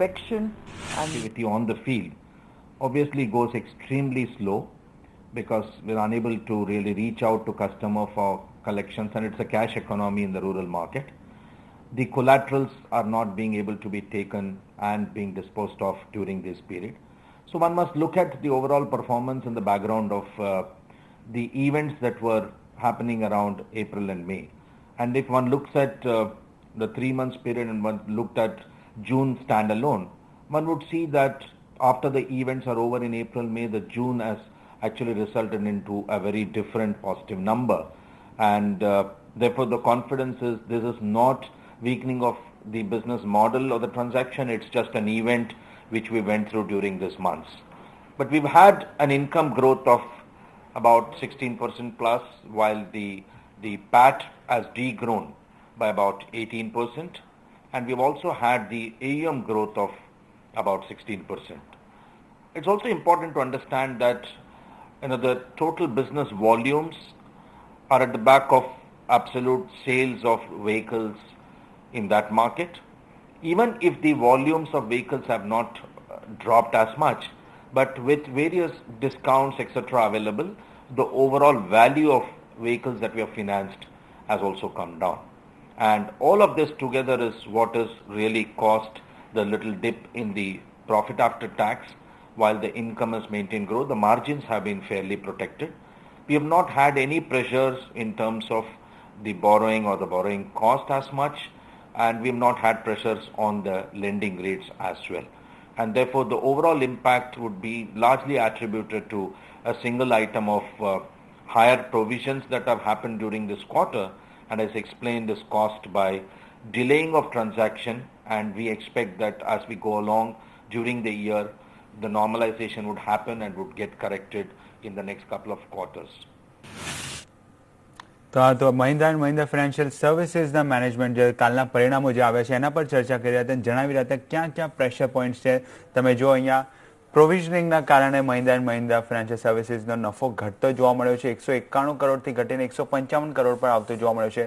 inspection and activity on the field obviously goes extremely slow because we're unable to really reach out to customer for collections, and it's a cash economy in the rural market. The collaterals are not being able to be taken and being disposed of during this period. So one must look at the overall performance in the background of the events that were happening around April and May. And if one looks at the 3 months period and one looked at June standalone, one would see that after the events are over in April, May, the June has actually resulted into a very different positive number. And therefore the confidence is this is not weakening of the business model or the transaction, it's just an event which we went through during these months. But we've had an income growth of about 16% plus, while the PAT has degrown by about 18%, and we've also had the AUM growth of about 16%. It's also important to understand that the total business volumes are at the back of absolute sales of vehicles in that market. Even if the volumes of vehicles have not dropped as much, but with various discounts etc. available, the overall value of vehicles that we have financed has also come down. And all of this together is what has really caused the little dip in the profit after tax. While the income has maintained growth, the margins have been fairly protected. We have not had any pressures in terms of the borrowing or the borrowing cost as much, and we have not had pressures on the lending rates as well. And therefore the overall impact would be largely attributed to a single item of higher provisions that have happened during this quarter, and as explained is caused by delaying of transaction, and we expect that as we go along during the year, the normalization would happen and would get corrected in the next couple of quarters. तो Mahindra and Mahindra financial सर्विसेसના management જે કાલના પરિણામો જે આવ્યા છે એના પર ચર્ચા કરી રહ્યા હતા, જણાવી રહ્યા હતા ક્યાં ક્યાં પ્રેશર પોઈન્ટ્સ છે. તમે જો અહીંયા પ્રોવિઝનિંગના કારણે મહિન્દ્રા એન્ડ મહિન્દ્રા ફાઇનાન્શિયલ સર્વિસીસનો નફો ઘટતો જોવા મળ્યો છે, 191 કરોડથી ઘટીને 155 કરોડ પર આવતો જોવા મળ્યો છે.